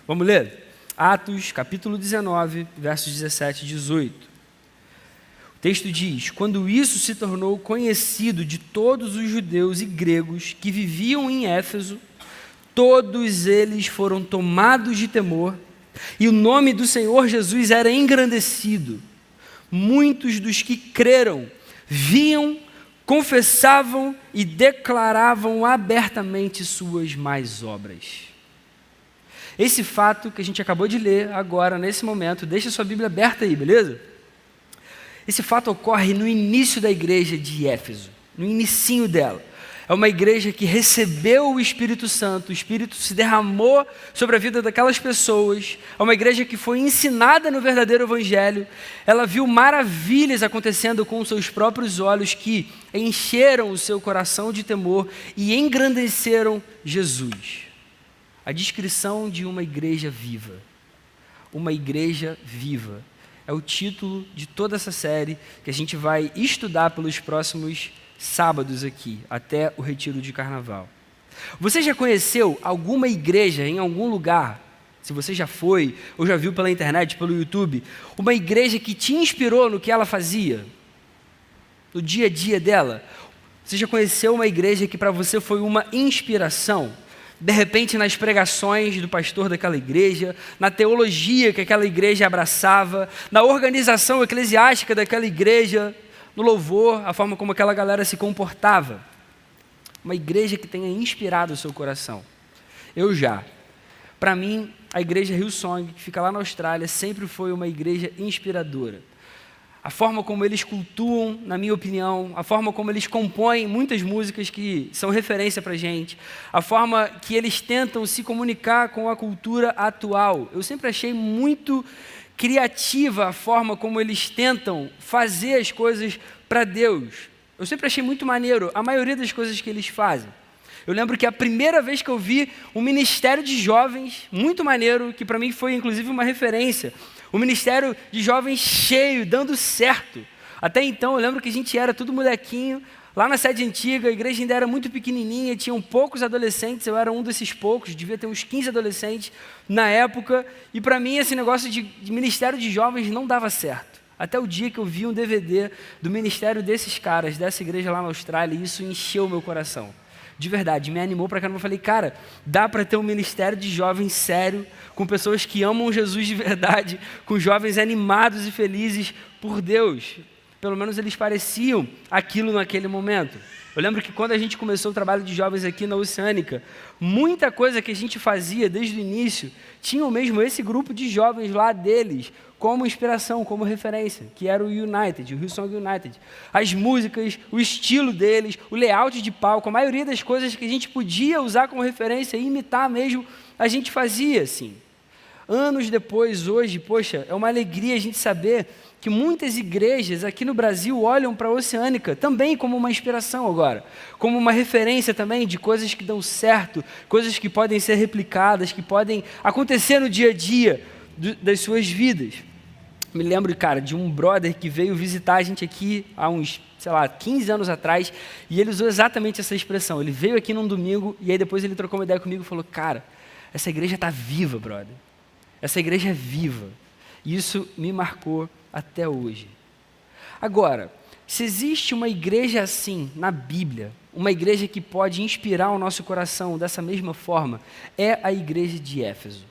Vamos ler? Atos, capítulo 19, versos 17 e 18. O texto diz: quando isso se tornou conhecido de todos os judeus e gregos que viviam em Éfeso, todos eles foram tomados de temor, e o nome do Senhor Jesus era engrandecido. Muitos dos que creram viam, confessavam e declaravam abertamente suas más obras. Esse fato que a gente acabou de ler agora, nesse momento, deixa sua Bíblia aberta aí, beleza? Esse fato ocorre no início da igreja de Éfeso, no inicinho dela. É uma igreja que recebeu o Espírito Santo, o Espírito se derramou sobre a vida daquelas pessoas. É uma igreja que foi ensinada no verdadeiro Evangelho. Ela viu maravilhas acontecendo com seus próprios olhos que encheram o seu coração de temor e engrandeceram Jesus. A descrição de uma igreja viva. Uma igreja viva. É o título de toda essa série que a gente vai estudar pelos próximos sábados aqui, até o retiro de carnaval. Você já conheceu alguma igreja em algum lugar? Se você já foi, ou já viu pela internet, pelo YouTube, uma igreja que te inspirou no que ela fazia? No dia a dia dela? Você já conheceu uma igreja que para você foi uma inspiração? De repente, nas pregações do pastor daquela igreja, na teologia que aquela igreja abraçava, na organização eclesiástica daquela igreja, no louvor, a forma como aquela galera se comportava. Uma igreja que tenha inspirado o seu coração. Eu já. Para mim, a igreja Hillsong, que fica lá na Austrália, sempre foi uma igreja inspiradora. A forma como eles cultuam, na minha opinião, a forma como eles compõem muitas músicas que são referência para a gente, a forma que eles tentam se comunicar com a cultura atual. Eu sempre achei muito criativa a forma como eles tentam fazer as coisas para Deus. Eu sempre achei muito maneiro a maioria das coisas que eles fazem. Eu lembro que a primeira vez que eu vi um ministério de jovens, muito maneiro, que para mim foi inclusive uma referência, um ministério de jovens cheio, dando certo. Até então eu lembro que a gente era tudo molequinho, lá na sede antiga, a igreja ainda era muito pequenininha, tinham poucos adolescentes, eu era um desses poucos, devia ter uns 15 adolescentes na época, e para mim esse negócio de ministério de jovens não dava certo. Até o dia que eu vi um DVD do ministério desses caras, dessa igreja lá na Austrália, e isso encheu o meu coração. De verdade, me animou pra caramba. Eu falei, cara, dá para ter um ministério de jovens sério, com pessoas que amam Jesus de verdade, com jovens animados e felizes por Deus. Pelo menos eles pareciam aquilo naquele momento. Eu lembro que quando a gente começou o trabalho de jovens aqui na Oceânica, muita coisa que a gente fazia desde o início, tinham mesmo esse grupo de jovens lá deles, como inspiração, como referência, que era o United, o Hillsong United. As músicas, o estilo deles, o layout de palco, a maioria das coisas que a gente podia usar como referência e imitar mesmo, a gente fazia assim. Anos depois, hoje, poxa, é uma alegria a gente saber que muitas igrejas aqui no Brasil olham para a Oceânica também como uma inspiração agora, como uma referência também de coisas que dão certo, coisas que podem ser replicadas, que podem acontecer no dia a dia das suas vidas. Me lembro, cara, de um brother que veio visitar a gente aqui há uns, 15 anos atrás, e ele usou exatamente essa expressão. Ele veio aqui num domingo, e aí depois ele trocou uma ideia comigo e falou, cara, essa igreja está viva, brother. Essa igreja é viva. E isso me marcou até hoje. Agora, se existe uma igreja assim na Bíblia, uma igreja que pode inspirar o nosso coração dessa mesma forma, é a igreja de Éfeso.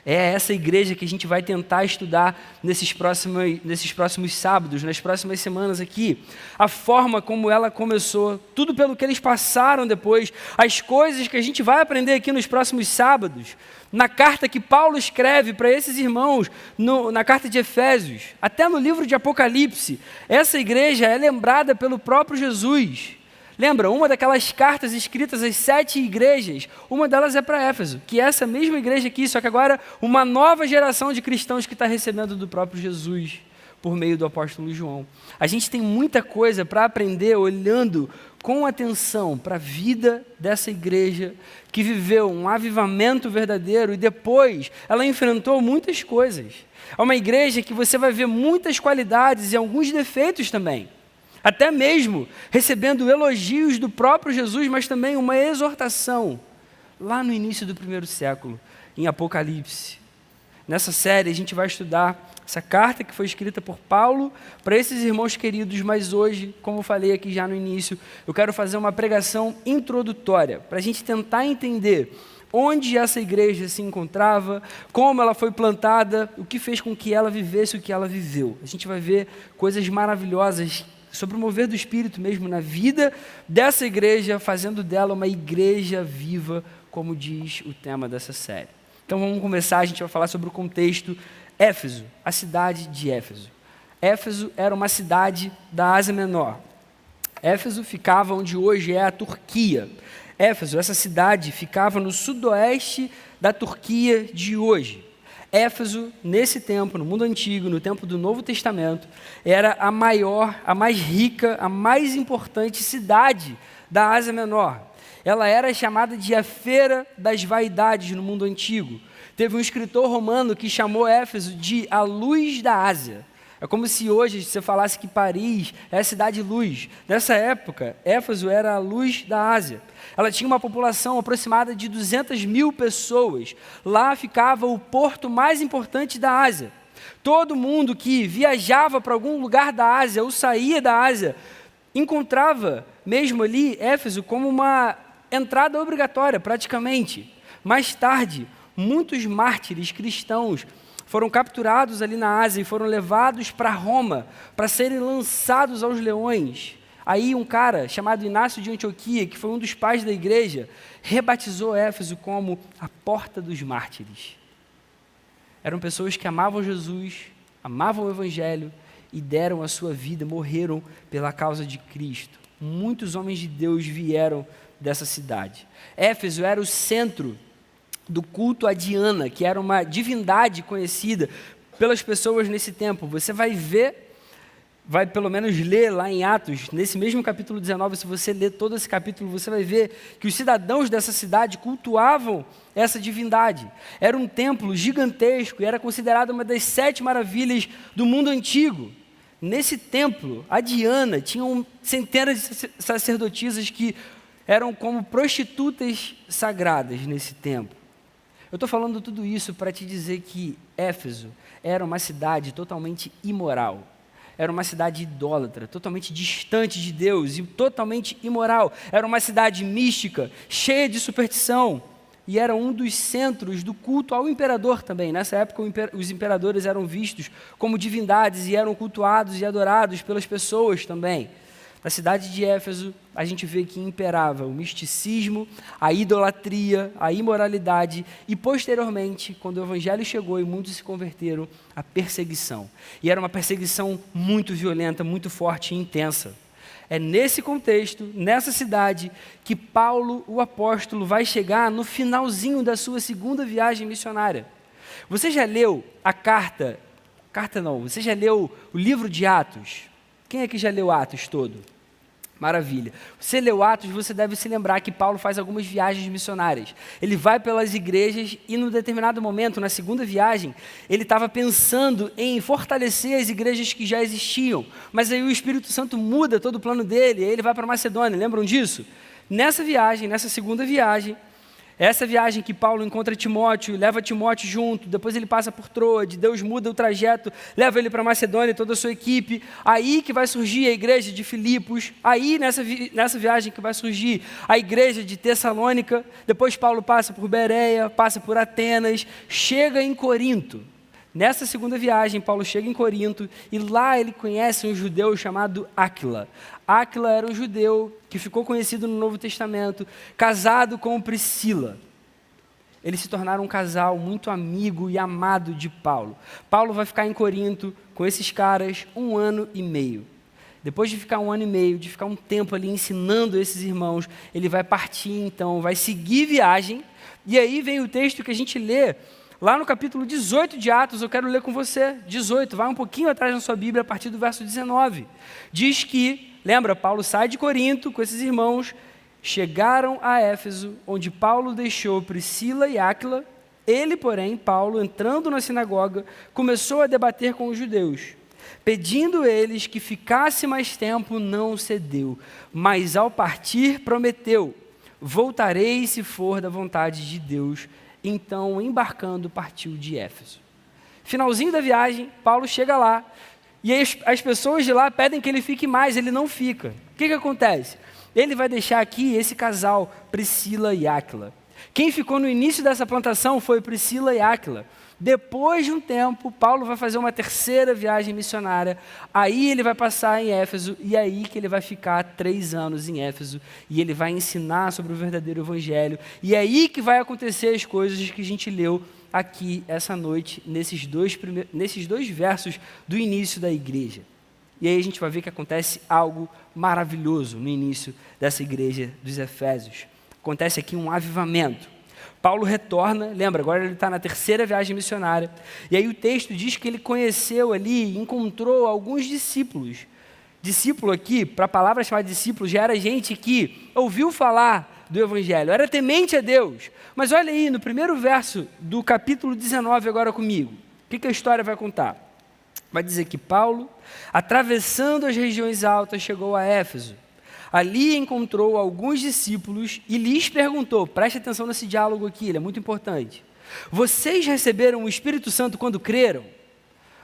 É essa igreja que a gente vai tentar estudar nesses próximos sábados, nas próximas semanas aqui. A forma como ela começou, tudo pelo que eles passaram depois, as coisas que a gente vai aprender aqui nos próximos sábados, na carta que Paulo escreve para esses irmãos, na carta de Efésios, até no livro de Apocalipse. Essa igreja é lembrada pelo próprio Jesus. Lembra, uma daquelas cartas escritas às 7 igrejas, uma delas é para Éfeso, que é essa mesma igreja aqui, só que agora uma nova geração de cristãos que está recebendo do próprio Jesus, por meio do apóstolo João. A gente tem muita coisa para aprender olhando com atenção para a vida dessa igreja, que viveu um avivamento verdadeiro e depois ela enfrentou muitas coisas. É uma igreja que você vai ver muitas qualidades e alguns defeitos também. Até mesmo recebendo elogios do próprio Jesus, mas também uma exortação, lá no início do primeiro século, em Apocalipse, Nessa série a gente vai estudar essa carta que foi escrita por Paulo para esses irmãos queridos, mas hoje, como eu falei aqui já no início, eu quero fazer uma pregação introdutória para a gente tentar entender onde essa igreja se encontrava, como ela foi plantada, o que fez com que ela vivesse o que ela viveu. A gente vai ver coisas maravilhosas sobre o mover do Espírito mesmo na vida dessa igreja, fazendo dela uma igreja viva, como diz o tema dessa série. Então vamos começar, a gente vai falar sobre o contexto. Éfeso, a cidade de Éfeso. Éfeso era uma cidade da Ásia Menor. Éfeso ficava onde hoje é a Turquia. Éfeso, essa cidade, ficava no sudoeste da Turquia de hoje. Éfeso, nesse tempo, no mundo antigo, no tempo do Novo Testamento, era a maior, a mais rica, a mais importante cidade da Ásia Menor. Ela era chamada de a Feira das Vaidades no mundo antigo. Teve um escritor romano que chamou Éfeso de a luz da Ásia. É como se hoje você falasse que Paris é a cidade-luz. Nessa época, Éfeso era a luz da Ásia. Ela tinha uma população aproximada de 200 mil pessoas. Lá ficava o porto mais importante da Ásia. Todo mundo que viajava para algum lugar da Ásia ou saía da Ásia, encontrava mesmo ali Éfeso como uma entrada obrigatória, praticamente. Mais tarde, muitos mártires cristãos foram capturados ali na Ásia e foram levados para Roma para serem lançados aos leões. Aí um cara chamado Inácio de Antioquia, que foi um dos pais da igreja, rebatizou Éfeso como a porta dos mártires. Eram pessoas que amavam Jesus, amavam o Evangelho e deram a sua vida, morreram pela causa de Cristo. Muitos homens de Deus vieram dessa cidade. Éfeso era o centro do culto a Diana, que era uma divindade conhecida pelas pessoas nesse tempo. Você vai ver, vai pelo menos ler lá em Atos, nesse mesmo capítulo 19, se você ler todo esse capítulo, você vai ver que os cidadãos dessa cidade cultuavam essa divindade. Era um templo gigantesco e era considerado uma das 7 maravilhas do mundo antigo. Nesse templo, a Diana tinha centenas de sacerdotisas que eram como prostitutas sagradas nesse templo. Eu estou falando tudo isso para te dizer que Éfeso era uma cidade totalmente imoral. Era uma cidade idólatra, totalmente distante de Deus e totalmente imoral. Era uma cidade mística, cheia de superstição. E era um dos centros do culto ao imperador também. Nessa época, os imperadores eram vistos como divindades e eram cultuados e adorados pelas pessoas também. Na cidade de Éfeso, a gente vê que imperava o misticismo, a idolatria, a imoralidade e, posteriormente, quando o evangelho chegou e muitos se converteram, a perseguição. E era uma perseguição muito violenta, muito forte e intensa. É nesse contexto, nessa cidade, que Paulo, o apóstolo, vai chegar no finalzinho da sua segunda viagem missionária. Você já leu você já leu o livro de Atos? Quem aqui já leu Atos todo? Maravilha. Você leu Atos, você deve se lembrar que Paulo faz algumas viagens missionárias. Ele vai pelas igrejas e, num determinado momento, na segunda viagem, ele estava pensando em fortalecer as igrejas que já existiam. Mas aí o Espírito Santo muda todo o plano dele, e aí ele vai para Macedônia, lembram disso? Nessa viagem, nessa segunda viagem, essa viagem que Paulo encontra Timóteo, leva Timóteo junto, depois ele passa por Troade, Deus muda o trajeto, leva ele para Macedônia e toda a sua equipe, aí que vai surgir a igreja de Filipos, aí nessa viagem que vai surgir a igreja de Tessalônica, depois Paulo passa por Bereia, passa por Atenas, chega em Corinto. Nessa segunda viagem, Paulo chega em Corinto e lá ele conhece um judeu chamado Áquila. Áquila era um judeu que ficou conhecido no Novo Testamento, casado com Priscila. Eles se tornaram um casal muito amigo e amado de Paulo. Paulo vai ficar em Corinto com esses caras 1 ano e meio. Depois de ficar 1 ano e meio, de ficar um tempo ali ensinando esses irmãos, ele vai partir então, vai seguir viagem. E aí vem o texto que a gente lê lá no capítulo 18 de Atos, eu quero ler com você, 18, vai um pouquinho atrás na sua Bíblia, a partir do verso 19. Diz que, lembra, Paulo sai de Corinto com esses irmãos, chegaram a Éfeso, onde Paulo deixou Priscila e Áquila. Ele, porém, Paulo, entrando na sinagoga, começou a debater com os judeus. Pedindo eles que ficasse mais tempo, não cedeu, mas ao partir prometeu: voltarei se for da vontade de Deus. Então, embarcando, partiu de Éfeso. Finalzinho da viagem, Paulo chega lá, e aí as pessoas de lá pedem que ele fique mais, ele não fica. O que acontece? Ele vai deixar aqui esse casal, Priscila e Áquila. Quem ficou no início dessa plantação foi Priscila e Áquila. Depois de um tempo, Paulo vai fazer uma terceira viagem missionária, aí ele vai passar em Éfeso, e aí que ele vai ficar 3 anos em Éfeso, e ele vai ensinar sobre o verdadeiro evangelho, e é aí que vai acontecer as coisas que a gente leu aqui essa noite, nesses dois versos do início da igreja. E aí a gente vai ver que acontece algo maravilhoso no início dessa igreja dos Efésios. Acontece aqui um avivamento. Paulo retorna, lembra, agora ele está na terceira viagem missionária, e aí o texto diz que ele conheceu ali, encontrou alguns discípulos. Discípulo aqui, para a palavra chamada discípulo, já era gente que ouviu falar do evangelho, era temente a Deus. Mas olha aí, no primeiro verso do capítulo 19 agora comigo, o que a história vai contar? Vai dizer que Paulo, atravessando as regiões altas, chegou a Éfeso. Ali encontrou alguns discípulos e lhes perguntou, preste atenção nesse diálogo aqui, ele é muito importante. Vocês receberam o Espírito Santo quando creram?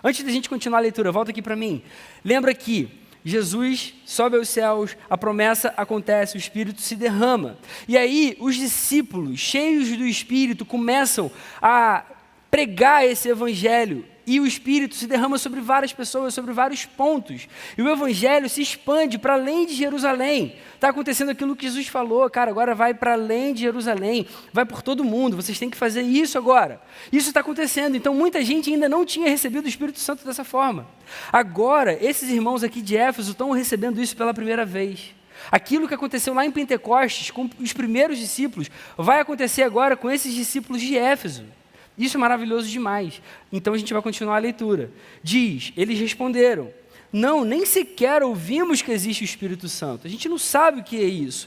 Antes da gente continuar a leitura, volta aqui para mim. Lembra que Jesus sobe aos céus, a promessa acontece, o Espírito se derrama. E aí os discípulos, cheios do Espírito, começam a pregar esse evangelho. E o Espírito se derrama sobre várias pessoas, sobre vários pontos. E o Evangelho se expande para além de Jerusalém. Está acontecendo aquilo que Jesus falou, cara, agora vai para além de Jerusalém, vai por todo mundo, vocês têm que fazer isso agora. Isso está acontecendo, então muita gente ainda não tinha recebido o Espírito Santo dessa forma. Agora, esses irmãos aqui de Éfeso estão recebendo isso pela primeira vez. Aquilo que aconteceu lá em Pentecostes, com os primeiros discípulos, vai acontecer agora com esses discípulos de Éfeso. Isso é maravilhoso demais. Então a gente vai continuar a leitura. Diz, eles responderam, não, nem sequer ouvimos que existe o Espírito Santo. A gente não sabe o que é isso.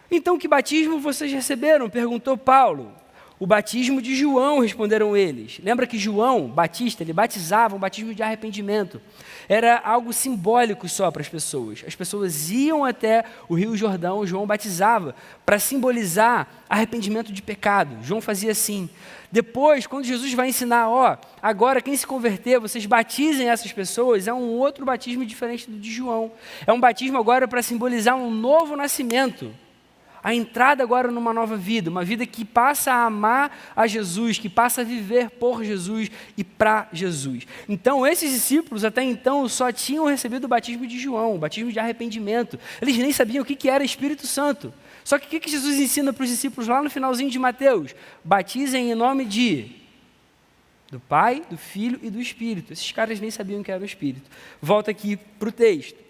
Então que batismo vocês receberam? Perguntou Paulo. O batismo de João, responderam eles. Lembra que João Batista, ele batizava um batismo de arrependimento. Era algo simbólico só para as pessoas. As pessoas iam até o Rio Jordão, João batizava, para simbolizar arrependimento de pecado. João fazia assim. Depois, quando Jesus vai ensinar, agora quem se converter, vocês batizem essas pessoas, é um outro batismo diferente do de João. É um batismo agora para simbolizar um novo nascimento. A entrada agora numa nova vida, uma vida que passa a amar a Jesus, que passa a viver por Jesus e para Jesus. Então, esses discípulos até então só tinham recebido o batismo de João, o batismo de arrependimento. Eles nem sabiam o que era Espírito Santo. Só que o que Jesus ensina para os discípulos lá no finalzinho de Mateus? Batizem em nome do Pai, do Filho e do Espírito. Esses caras nem sabiam o que era o Espírito. Volta aqui para o texto.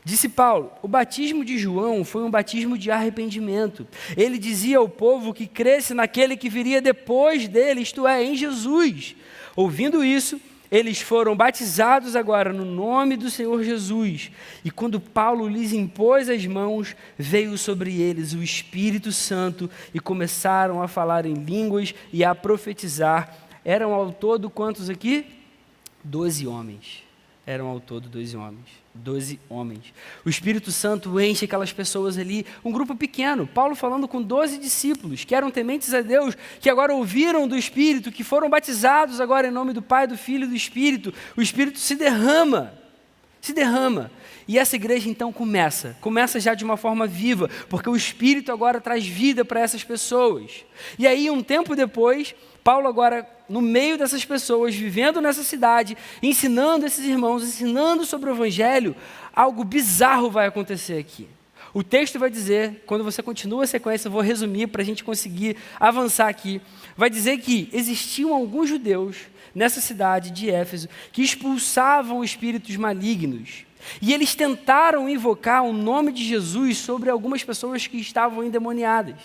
Disse Paulo, o batismo de João foi um batismo de arrependimento. Ele dizia ao povo que cresce naquele que viria depois dele, isto é, em Jesus. Ouvindo isso, eles foram batizados agora no nome do Senhor Jesus. E quando Paulo lhes impôs as mãos, veio sobre eles o Espírito Santo e começaram a falar em línguas e a profetizar. Eram ao todo quantos aqui? 12 homens. Eram ao todo 12 homens. 12 homens. O Espírito Santo enche aquelas pessoas ali, um grupo pequeno. Paulo falando com 12 discípulos, que eram tementes a Deus, que agora ouviram do Espírito, que foram batizados agora em nome do Pai, do Filho e do Espírito. O Espírito se derrama. E essa igreja então começa já de uma forma viva, porque o Espírito agora traz vida para essas pessoas. E aí, um tempo depois, Paulo agora, no meio dessas pessoas, vivendo nessa cidade, ensinando esses irmãos, ensinando sobre o Evangelho, algo bizarro vai acontecer aqui. O texto vai dizer, quando você continua a sequência, eu vou resumir para a gente conseguir avançar aqui, vai dizer que existiam alguns judeus nessa cidade de Éfeso que expulsavam espíritos malignos. E eles tentaram invocar o nome de Jesus sobre algumas pessoas que estavam endemoniadas.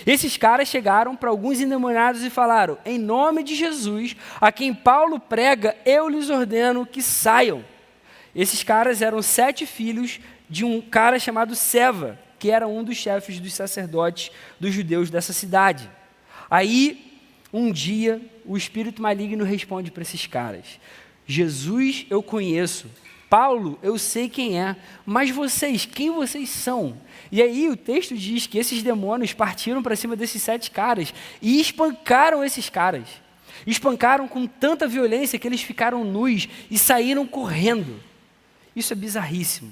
Esses caras chegaram para alguns endemoniados e falaram, em nome de Jesus, a quem Paulo prega, eu lhes ordeno que saiam. Esses caras eram 7 filhos de um cara chamado Seva, que era um dos chefes dos sacerdotes dos judeus dessa cidade. Aí, um dia, o espírito maligno responde para esses caras, Jesus eu conheço, Paulo, eu sei quem é, mas vocês, quem vocês são? E aí o texto diz que esses demônios partiram para cima desses 7 caras e espancaram esses caras. Espancaram com tanta violência que eles ficaram nus e saíram correndo. Isso é bizarríssimo.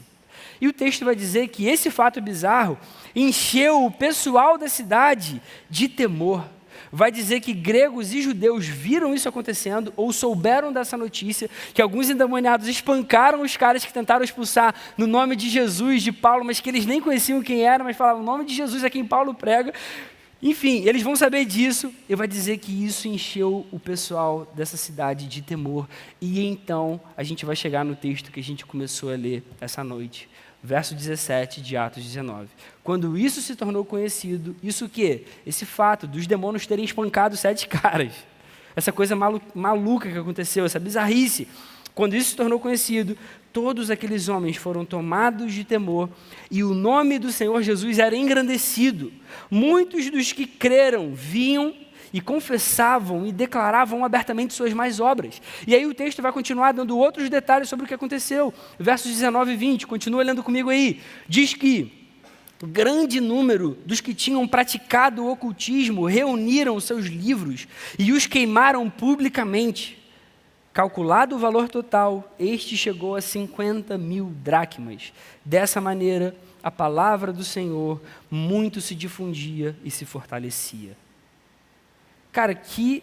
E o texto vai dizer que esse fato bizarro encheu o pessoal da cidade de temor. Vai dizer que gregos e judeus viram isso acontecendo ou souberam dessa notícia, que alguns endemoniados espancaram os caras que tentaram expulsar no nome de Jesus, de Paulo, mas que eles nem conheciam quem era, mas falavam, o nome de Jesus é quem Paulo prega. Enfim, eles vão saber disso e vai dizer que isso encheu o pessoal dessa cidade de temor. E então a gente vai chegar no texto que a gente começou a ler essa noite. Verso 17 de Atos 19. Quando isso se tornou conhecido, isso o quê? Esse fato dos demônios terem espancado 7 caras. Essa coisa maluca que aconteceu, essa bizarrice. Quando isso se tornou conhecido, todos aqueles homens foram tomados de temor e o nome do Senhor Jesus era engrandecido. Muitos dos que creram vinham e confessavam e declaravam abertamente suas más obras. E aí o texto vai continuar dando outros detalhes sobre o que aconteceu. Versos 19 e 20, continua lendo comigo aí. Diz que grande número dos que tinham praticado o ocultismo reuniram seus livros e os queimaram publicamente. Calculado o valor total, este chegou a 50.000 dracmas. Dessa maneira, a palavra do Senhor muito se difundia e se fortalecia. Cara, que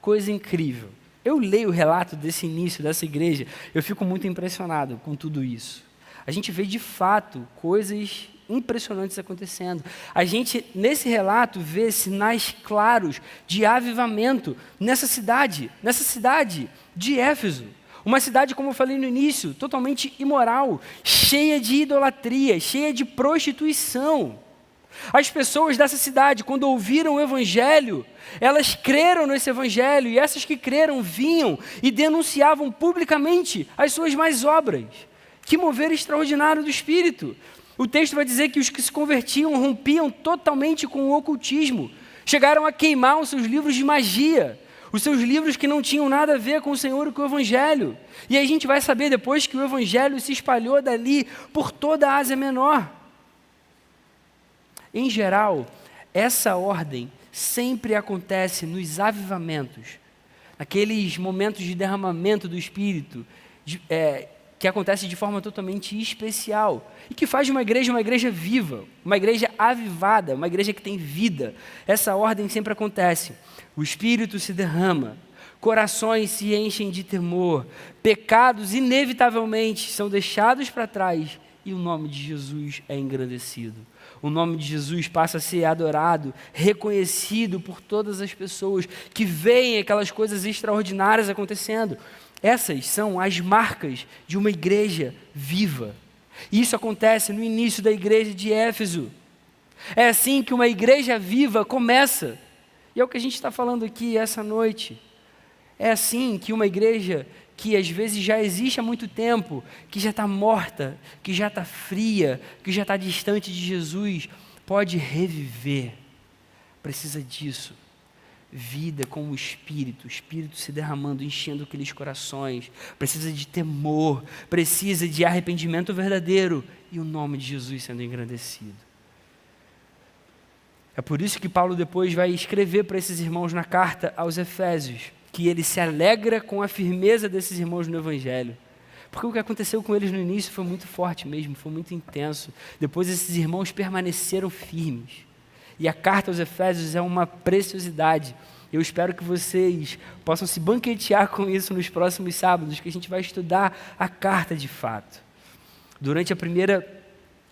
coisa incrível. Eu leio o relato desse início dessa igreja, eu fico muito impressionado com tudo isso. A gente vê de fato coisas impressionantes acontecendo. A gente, nesse relato, vê sinais claros de avivamento nessa cidade de Éfeso. Uma cidade, como eu falei no início, totalmente imoral, cheia de idolatria, cheia de prostituição. As pessoas dessa cidade, quando ouviram o evangelho, elas creram nesse evangelho, e essas que creram vinham e denunciavam publicamente as suas más obras. Que mover extraordinário do Espírito! O texto vai dizer que os que se convertiam rompiam totalmente com o ocultismo, chegaram a queimar os seus livros de magia, os seus livros que não tinham nada a ver com o Senhor e com o evangelho. E aí a gente vai saber depois que o evangelho se espalhou dali por toda a Ásia Menor. Em geral, essa ordem sempre acontece nos avivamentos, naqueles momentos de derramamento do Espírito, que acontece de forma totalmente especial e que faz de uma igreja viva, uma igreja avivada, uma igreja que tem vida. Essa ordem sempre acontece. O Espírito se derrama, corações se enchem de temor, pecados inevitavelmente são deixados para trás e o nome de Jesus é engrandecido. O nome de Jesus passa a ser adorado, reconhecido por todas as pessoas que veem aquelas coisas extraordinárias acontecendo. Essas são as marcas de uma igreja viva. Isso acontece no início da igreja de Éfeso. É assim que uma igreja viva começa. E é o que a gente está falando aqui essa noite. É assim que uma igreja que às vezes já existe há muito tempo, que já está morta, que já está fria, que já está distante de Jesus, pode reviver. Precisa disso. Vida com o Espírito se derramando, enchendo aqueles corações. Precisa de temor, precisa de arrependimento verdadeiro e o nome de Jesus sendo engrandecido. É por isso que Paulo depois vai escrever para esses irmãos na carta aos Efésios, que ele se alegra com a firmeza desses irmãos no Evangelho. Porque o que aconteceu com eles no início foi muito forte mesmo, foi muito intenso. Depois esses irmãos permaneceram firmes. E a carta aos Efésios é uma preciosidade. Eu espero que vocês possam se banquetear com isso nos próximos sábados, que a gente vai estudar a carta de fato. Durante a primeira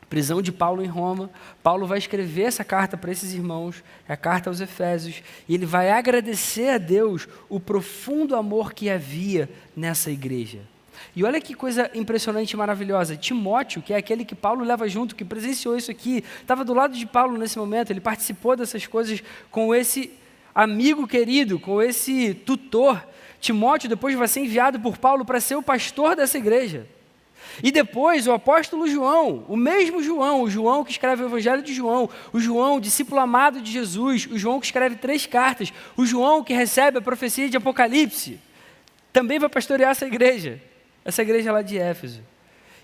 prisão de Paulo em Roma, Paulo vai escrever essa carta para esses irmãos, a carta aos Efésios, e ele vai agradecer a Deus o profundo amor que havia nessa igreja. E olha que coisa impressionante e maravilhosa. Timóteo, que é aquele que Paulo leva junto, que presenciou isso aqui, estava do lado de Paulo nesse momento, ele participou dessas coisas com esse amigo querido, com esse tutor. Timóteo depois vai ser enviado por Paulo para ser o pastor dessa igreja. E depois o apóstolo João, o mesmo João, o João que escreve o Evangelho de João, o João, discípulo amado de Jesus, o João que escreve 3 cartas, o João que recebe a profecia de Apocalipse, também vai pastorear essa igreja lá de Éfeso.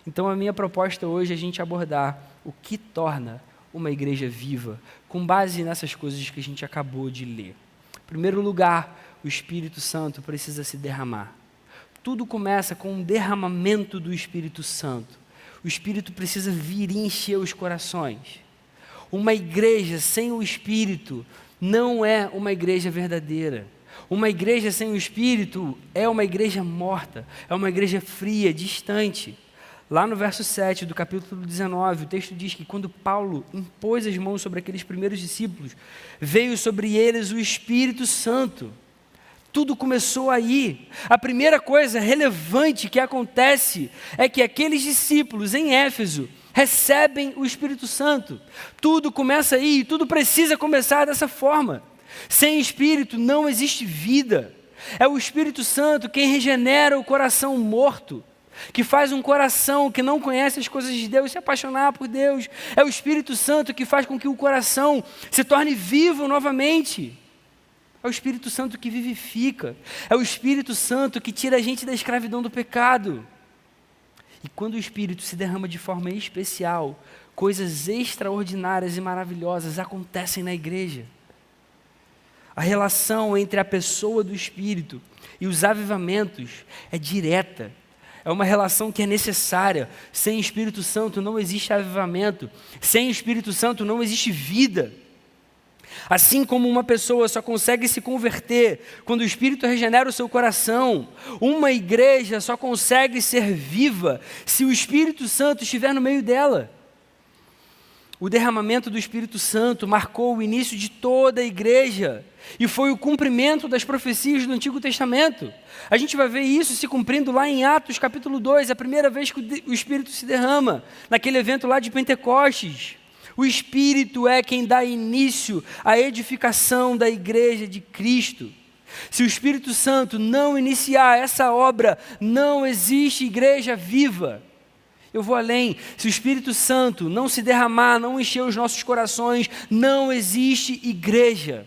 Então a minha proposta hoje é a gente abordar o que torna uma igreja viva, com base nessas coisas que a gente acabou de ler. Em primeiro lugar, o Espírito Santo precisa se derramar. Tudo começa com um derramamento do Espírito Santo. O Espírito precisa vir e encher os corações. Uma igreja sem o Espírito não é uma igreja verdadeira. Uma igreja sem o Espírito é uma igreja morta, é uma igreja fria, distante. Lá no verso 7 do capítulo 19, o texto diz que quando Paulo impôs as mãos sobre aqueles primeiros discípulos, veio sobre eles o Espírito Santo. Tudo começou aí. A primeira coisa relevante que acontece é que aqueles discípulos em Éfeso recebem o Espírito Santo. Tudo começa aí, tudo precisa começar dessa forma. Sem Espírito não existe vida. É o Espírito Santo quem regenera o coração morto, que faz um coração que não conhece as coisas de Deus se apaixonar por Deus. É o Espírito Santo que faz com que o coração se torne vivo novamente. É o Espírito Santo que vivifica. É o Espírito Santo que tira a gente da escravidão do pecado. E quando o Espírito se derrama de forma especial, coisas extraordinárias e maravilhosas acontecem na igreja. A relação entre a pessoa do Espírito e os avivamentos é direta. É uma relação que é necessária. Sem Espírito Santo não existe avivamento. Sem Espírito Santo não existe vida. Assim como uma pessoa só consegue se converter quando o Espírito regenera o seu coração, uma igreja só consegue ser viva se o Espírito Santo estiver no meio dela. O derramamento do Espírito Santo marcou o início de toda a igreja e foi o cumprimento das profecias do Antigo Testamento. A gente vai ver isso se cumprindo lá em Atos capítulo 2, a primeira vez que o Espírito se derrama, naquele evento lá de Pentecostes. O Espírito é quem dá início à edificação da igreja de Cristo. Se o Espírito Santo não iniciar essa obra, não existe igreja viva. Eu vou além, se o Espírito Santo não se derramar, não encher os nossos corações, não existe igreja.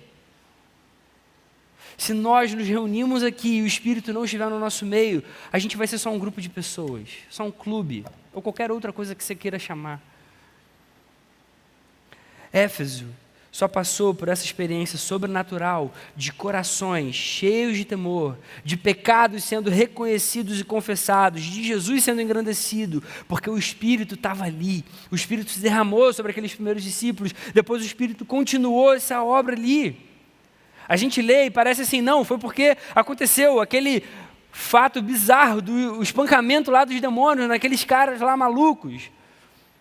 Se nós nos reunimos aqui e o Espírito não estiver no nosso meio, a gente vai ser só um grupo de pessoas, só um clube, ou qualquer outra coisa que você queira chamar. Éfeso só passou por essa experiência sobrenatural de corações cheios de temor, de pecados sendo reconhecidos e confessados, de Jesus sendo engrandecido, porque o Espírito estava ali, o Espírito se derramou sobre aqueles primeiros discípulos, depois o Espírito continuou essa obra ali. A gente lê e parece assim, não, foi porque aconteceu aquele fato bizarro do espancamento lá dos demônios, naqueles caras lá malucos.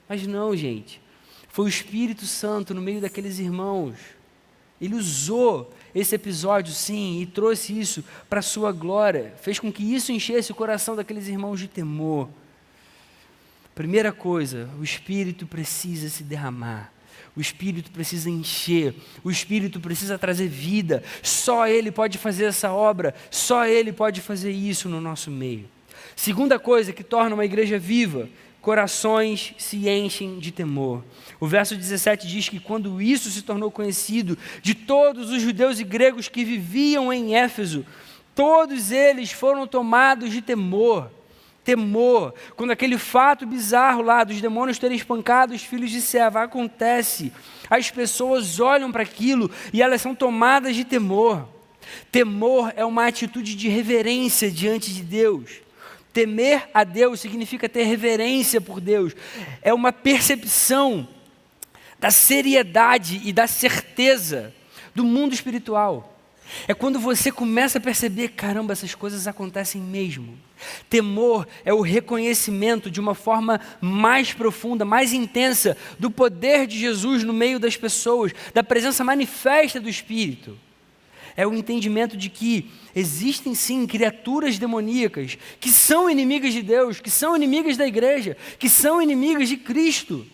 Mas não, gente. Foi o Espírito Santo no meio daqueles irmãos. Ele usou esse episódio, sim, e trouxe isso para a sua glória. Fez com que isso enchesse o coração daqueles irmãos de temor. Primeira coisa, o Espírito precisa se derramar. O Espírito precisa encher. O Espírito precisa trazer vida. Só Ele pode fazer essa obra. Só Ele pode fazer isso no nosso meio. Segunda coisa que torna uma igreja viva: corações se enchem de temor. O verso 17 diz que quando isso se tornou conhecido de todos os judeus e gregos que viviam em Éfeso, todos eles foram tomados de temor. Temor. Quando aquele fato bizarro lá dos demônios terem espancado os filhos de Seva acontece, as pessoas olham para aquilo e elas são tomadas de temor. Temor é uma atitude de reverência diante de Deus. Temer a Deus significa ter reverência por Deus. É uma percepção da seriedade e da certeza do mundo espiritual. É quando você começa a perceber, caramba, essas coisas acontecem mesmo. Temor é o reconhecimento de uma forma mais profunda, mais intensa, do poder de Jesus no meio das pessoas, da presença manifesta do Espírito. É o entendimento de que existem sim criaturas demoníacas que são inimigas de Deus, que são inimigas da igreja, que são inimigas de Cristo.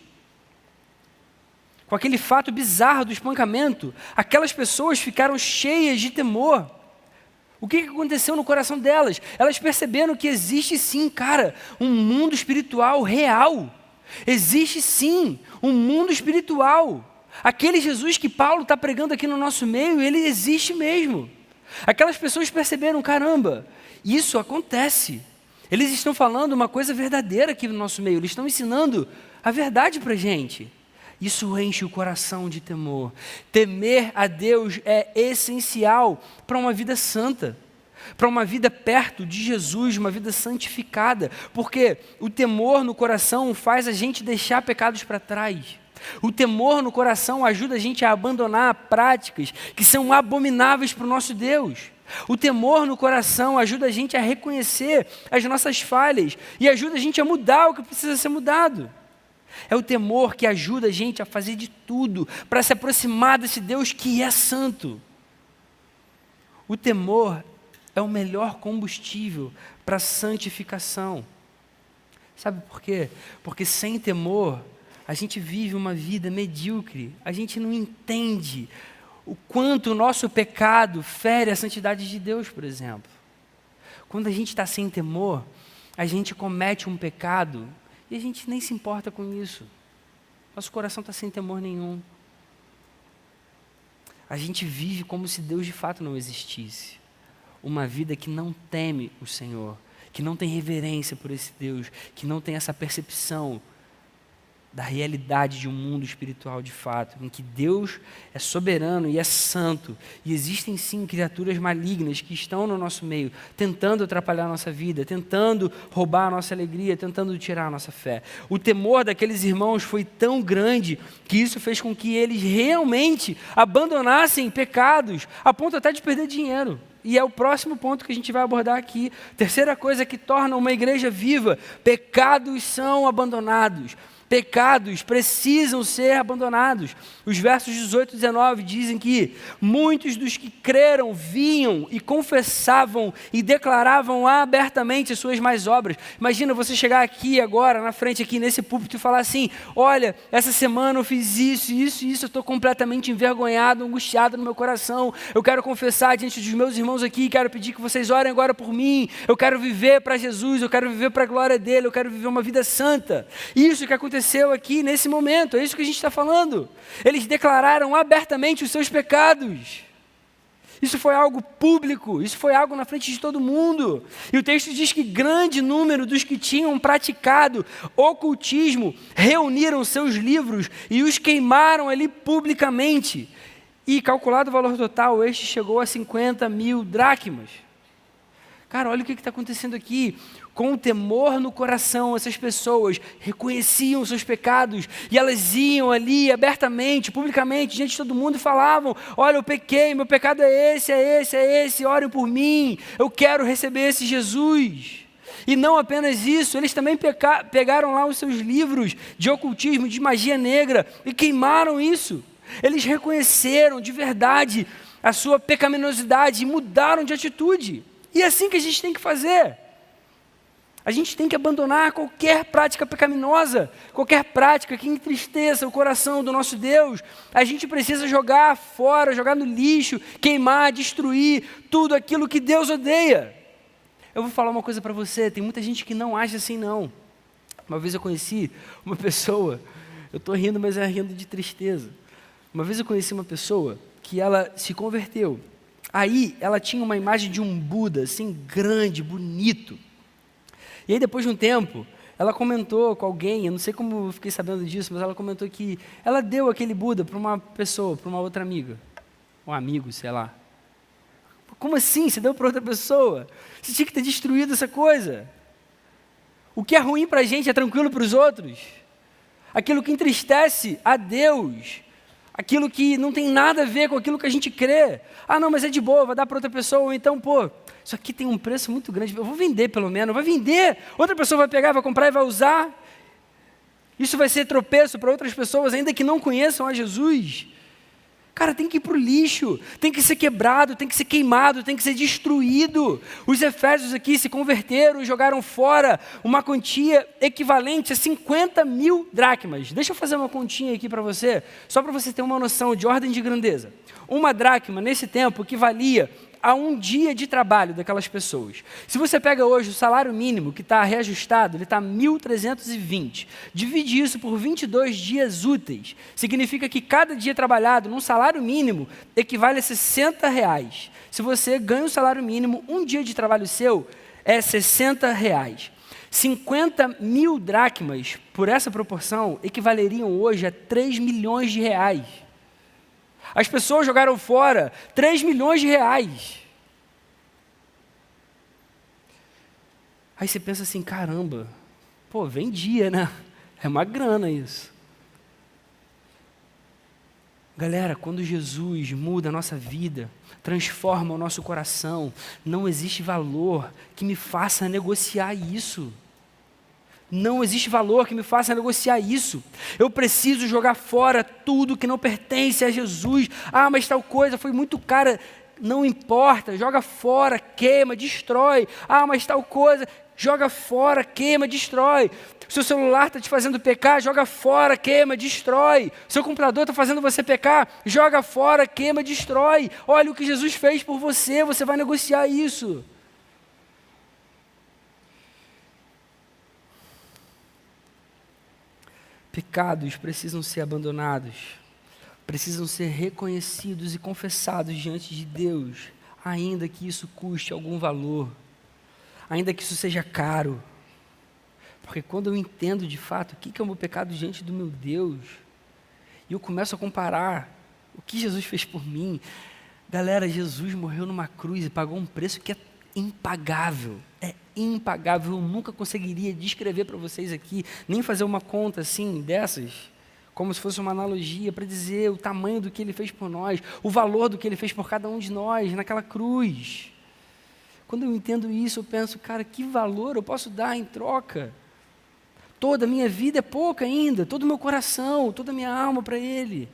Com aquele fato bizarro do espancamento, aquelas pessoas ficaram cheias de temor. O que aconteceu no coração delas? Elas perceberam que existe sim, cara, um mundo espiritual real. Existe sim um mundo espiritual. Aquele Jesus que Paulo está pregando aqui no nosso meio, ele existe mesmo. Aquelas pessoas perceberam, caramba, isso acontece. Eles estão falando uma coisa verdadeira aqui no nosso meio, eles estão ensinando a verdade para a gente. Isso enche o coração de temor. Temer a Deus é essencial para uma vida santa, para uma vida perto de Jesus, uma vida santificada, porque o temor no coração faz a gente deixar pecados para trás. O temor no coração ajuda a gente a abandonar práticas que são abomináveis para o nosso Deus. O temor no coração ajuda a gente a reconhecer as nossas falhas e ajuda a gente a mudar o que precisa ser mudado. É o temor que ajuda a gente a fazer de tudo para se aproximar desse Deus que é santo. O temor é o melhor combustível para a santificação. Sabe por quê? Porque sem temor, a gente vive uma vida medíocre. A gente não entende o quanto o nosso pecado fere a santidade de Deus, por exemplo. Quando a gente está sem temor, a gente comete um pecado e a gente nem se importa com isso. Nosso coração está sem temor nenhum. A gente vive como se Deus de fato não existisse. Uma vida que não teme o Senhor, que não tem reverência por esse Deus, que não tem essa percepção da realidade de um mundo espiritual de fato, em que Deus é soberano e é santo, e existem sim criaturas malignas que estão no nosso meio, tentando atrapalhar a nossa vida, tentando roubar a nossa alegria, tentando tirar a nossa fé. O temor daqueles irmãos foi tão grande que isso fez com que eles realmente abandonassem pecados, a ponto até de perder dinheiro. E é o próximo ponto que a gente vai abordar aqui. Terceira coisa que torna uma igreja viva: pecados são abandonados. Pecados precisam ser abandonados. Os versos 18 e 19 dizem que muitos dos que creram vinham e confessavam e declaravam abertamente as suas más obras. Imagina você chegar aqui agora, na frente aqui nesse púlpito e falar assim: olha, essa semana eu fiz isso, isso e isso, eu estou completamente envergonhado, angustiado no meu coração. Eu quero confessar diante dos meus irmãos aqui, quero pedir que vocês orem agora por mim. Eu quero viver para Jesus, eu quero viver para a glória dele, eu quero viver uma vida santa. Isso que aconteceu aqui nesse momento, é isso que a gente está falando. Eles declararam abertamente os seus pecados. Isso foi algo público, isso foi algo na frente de todo mundo. E o texto diz que grande número dos que tinham praticado ocultismo reuniram seus livros e os queimaram ali publicamente. E calculado o valor total, este chegou a 50 mil dracmas. Cara, olha o que está acontecendo aqui. Com temor no coração, essas pessoas reconheciam seus pecados e elas iam ali abertamente, publicamente, diante de todo mundo e falavam: olha, eu pequei, meu pecado é esse, orem por mim, eu quero receber esse Jesus. E não apenas isso, eles também pegaram lá os seus livros de ocultismo, de magia negra e queimaram isso. Eles reconheceram de verdade a sua pecaminosidade e mudaram de atitude. E é assim que a gente tem que fazer. A gente tem que abandonar qualquer prática pecaminosa, qualquer prática que entristeça o coração do nosso Deus. A gente precisa jogar fora, jogar no lixo, queimar, destruir tudo aquilo que Deus odeia. Eu vou falar uma coisa para você, tem muita gente que não age assim não. Uma vez eu conheci uma pessoa, eu estou rindo, mas é rindo de tristeza. Uma vez eu conheci uma pessoa que ela se converteu. Aí ela tinha uma imagem de um Buda, assim, grande, bonito. E aí depois de um tempo, ela comentou com alguém, eu não sei como eu fiquei sabendo disso, mas ela comentou que ela deu aquele Buda para uma pessoa, para uma outra amiga. Um amigo, sei lá. Como assim? Você deu para outra pessoa? Você tinha que ter destruído essa coisa. O que é ruim para a gente é tranquilo para os outros. Aquilo que entristece a Deus, aquilo que não tem nada a ver com aquilo que a gente crê. Ah, não, mas é de boa, vai dar para outra pessoa. Ou então, pô, isso aqui tem um preço muito grande, eu vou vender pelo menos, vai vender. Outra pessoa vai pegar, vai comprar e vai usar. Isso vai ser tropeço para outras pessoas, ainda que não conheçam a Jesus. Cara, tem que ir para o lixo, tem que ser quebrado, tem que ser queimado, tem que ser destruído. Os efésios aqui se converteram e jogaram fora uma quantia equivalente a 50 mil dracmas. Deixa eu fazer uma continha aqui para você, só para você ter uma noção de ordem de grandeza. Uma dracma, nesse tempo, equivalia a um dia de trabalho daquelas pessoas. Se você pega hoje o salário mínimo, que está reajustado, ele está 1.320. Divide isso por 22 dias úteis. Significa que cada dia trabalhado num salário mínimo equivale a R$60. Se você ganha o salário mínimo, um dia de trabalho seu é R$60. 50.000 dracmas, por essa proporção, equivaleriam hoje a 3 milhões de reais. As pessoas jogaram fora 3 milhões de reais. Aí você pensa assim, caramba, pô, vendia, né? É uma grana isso. Galera, quando Jesus muda a nossa vida, transforma o nosso coração, não existe valor que me faça negociar isso. Não existe valor que me faça negociar isso. Eu preciso jogar fora tudo que não pertence a Jesus. Ah, mas tal coisa foi muito cara. Não importa, joga fora, queima, destrói. Ah, mas tal coisa, joga fora, queima, destrói. Seu celular está te fazendo pecar, joga fora, queima, destrói. Seu computador está fazendo você pecar, joga fora, queima, destrói. Olha o que Jesus fez por você, você vai negociar isso. Pecados precisam ser abandonados, precisam ser reconhecidos e confessados diante de Deus, ainda que isso custe algum valor, ainda que isso seja caro. Porque quando eu entendo de fato o que é o meu pecado diante do meu Deus, e eu começo a comparar o que Jesus fez por mim, galera, Jesus morreu numa cruz e pagou um preço que é impagável, eu nunca conseguiria descrever para vocês aqui, nem fazer uma conta assim, dessas, como se fosse uma analogia para dizer o tamanho do que Ele fez por nós, o valor do que Ele fez por cada um de nós, naquela cruz. Quando eu entendo isso, eu penso, cara, que valor eu posso dar em troca? Toda a minha vida é pouca ainda, todo o meu coração, toda a minha alma para Ele.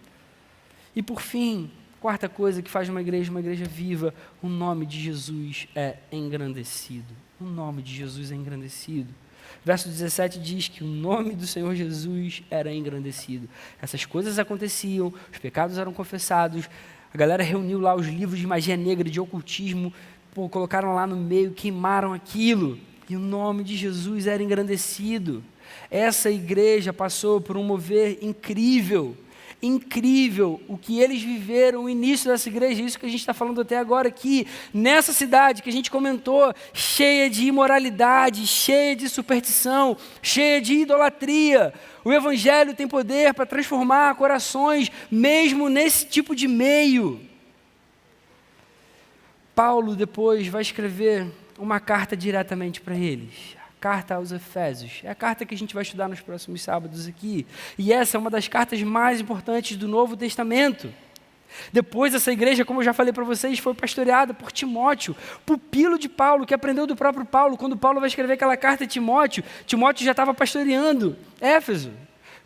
E por fim, quarta coisa que faz uma igreja viva, o nome de Jesus é engrandecido. O nome de Jesus é engrandecido. Verso 17 diz que o nome do Senhor Jesus era engrandecido. Essas coisas aconteciam, os pecados eram confessados, a galera reuniu lá os livros de magia negra, de ocultismo, colocaram lá no meio, queimaram aquilo, e o nome de Jesus era engrandecido. Essa igreja passou por um mover incrível, o que eles viveram, o início dessa igreja, isso que a gente está falando até agora aqui, nessa cidade que a gente comentou, cheia de imoralidade, cheia de superstição, cheia de idolatria. O Evangelho tem poder para transformar corações, mesmo nesse tipo de meio. Paulo depois vai escrever uma carta diretamente para eles. Carta aos Efésios, é a carta que a gente vai estudar nos próximos sábados aqui, e essa é uma das cartas mais importantes do Novo Testamento. Depois essa igreja, como eu já falei para vocês, foi pastoreada por Timóteo, pupilo de Paulo, que aprendeu do próprio Paulo. Quando Paulo vai escrever aquela carta a Timóteo, Timóteo já estava pastoreando Éfeso.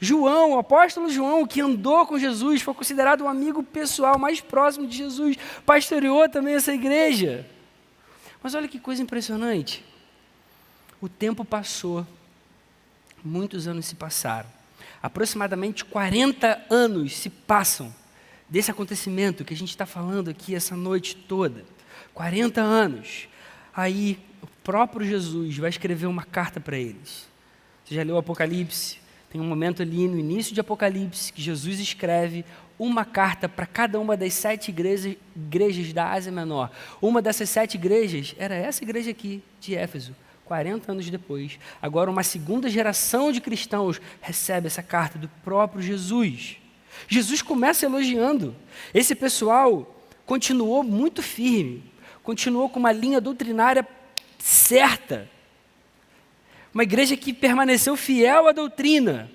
João, o apóstolo João, que andou com Jesus, foi considerado um amigo pessoal mais próximo de Jesus, pastoreou também essa igreja. Mas olha que coisa impressionante. O tempo passou, muitos anos se passaram, aproximadamente 40 anos se passam desse acontecimento que a gente está falando aqui essa noite toda, 40 anos, aí o próprio Jesus vai escrever uma carta para eles. Você já leu o Apocalipse? Tem um momento ali no início de Apocalipse que Jesus escreve uma carta para cada uma das 7 igrejas da Ásia Menor. Uma dessas 7 igrejas era essa igreja aqui, de Éfeso. 40 anos depois, agora uma segunda geração de cristãos recebe essa carta do próprio Jesus. Jesus começa elogiando. Esse pessoal continuou muito firme, continuou com uma linha doutrinária certa. Uma igreja que permaneceu fiel à doutrina.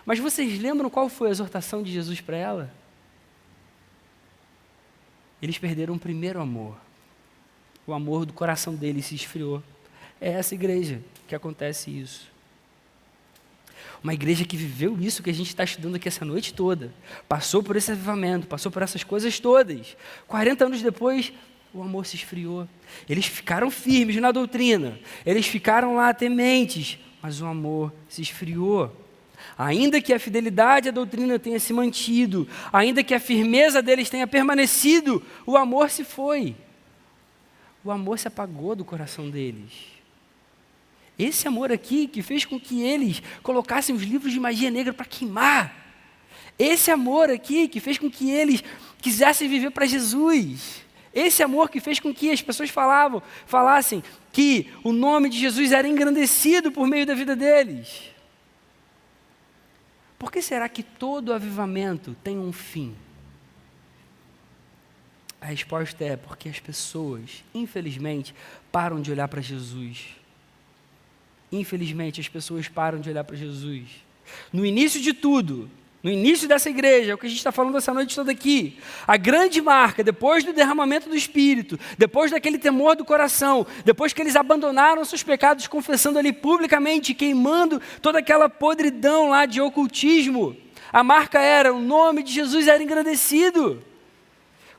Mas vocês lembram qual foi a exortação de Jesus para ela? Eles perderam o primeiro amor. O amor do coração deles se esfriou. É essa igreja que acontece isso. Uma igreja que viveu isso que a gente está estudando aqui essa noite toda. Passou por esse avivamento, passou por essas coisas todas. 40 anos depois, o amor se esfriou. Eles ficaram firmes na doutrina. Eles ficaram lá tementes, mas o amor se esfriou. Ainda que a fidelidade à doutrina tenha se mantido, ainda que a firmeza deles tenha permanecido, o amor se foi. O amor se apagou do coração deles. Esse amor aqui que fez com que eles colocassem os livros de magia negra para queimar. Esse amor aqui que fez com que eles quisessem viver para Jesus. Esse amor que fez com que as pessoas falassem que o nome de Jesus era engrandecido por meio da vida deles. Por que será que todo avivamento tem um fim? A resposta é porque as pessoas, infelizmente, param de olhar para Jesus. Infelizmente, as pessoas param de olhar para Jesus. No início de tudo, no início dessa igreja, é o que a gente está falando essa noite toda aqui, a grande marca, depois do derramamento do Espírito, depois daquele temor do coração, depois que eles abandonaram seus pecados, confessando ali publicamente, queimando toda aquela podridão lá de ocultismo, a marca era, o nome de Jesus era engrandecido.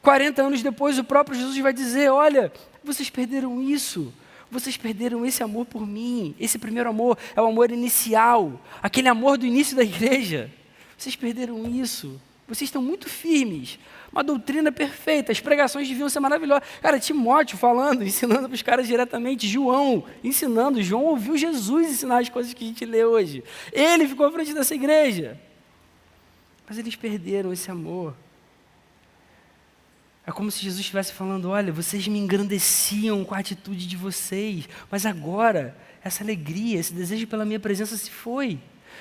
40 anos depois, o próprio Jesus vai dizer, olha, vocês perderam isso. Vocês perderam esse amor por mim. Esse primeiro amor é o amor inicial, aquele amor do início da igreja. Vocês perderam isso. Vocês estão muito firmes. Uma doutrina perfeita. As pregações deviam ser maravilhosas. Cara, Timóteo falando, ensinando para os caras diretamente. João ensinando. João ouviu Jesus ensinar as coisas que a gente lê hoje. Ele ficou à frente dessa igreja. Mas eles perderam esse amor. É como se Jesus estivesse falando, olha, vocês me engrandeciam com a atitude de vocês, mas agora, essa alegria, esse desejo pela minha presença se foi.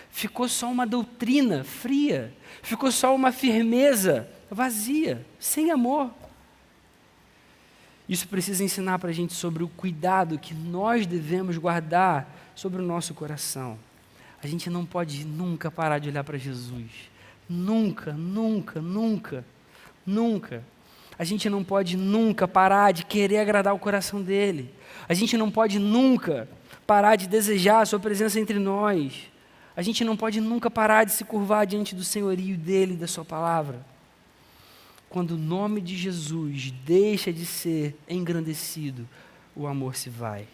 Ficou só uma doutrina fria, ficou só uma firmeza vazia, sem amor. Isso precisa ensinar para a gente sobre o cuidado que nós devemos guardar sobre o nosso coração. A gente não pode nunca parar de olhar para Jesus. Nunca, nunca, nunca, nunca. A gente não pode nunca parar de querer agradar o coração dele. A gente não pode nunca parar de desejar a sua presença entre nós. A gente não pode nunca parar de se curvar diante do senhorio dele e da sua palavra. Quando o nome de Jesus deixa de ser engrandecido, o amor se vai.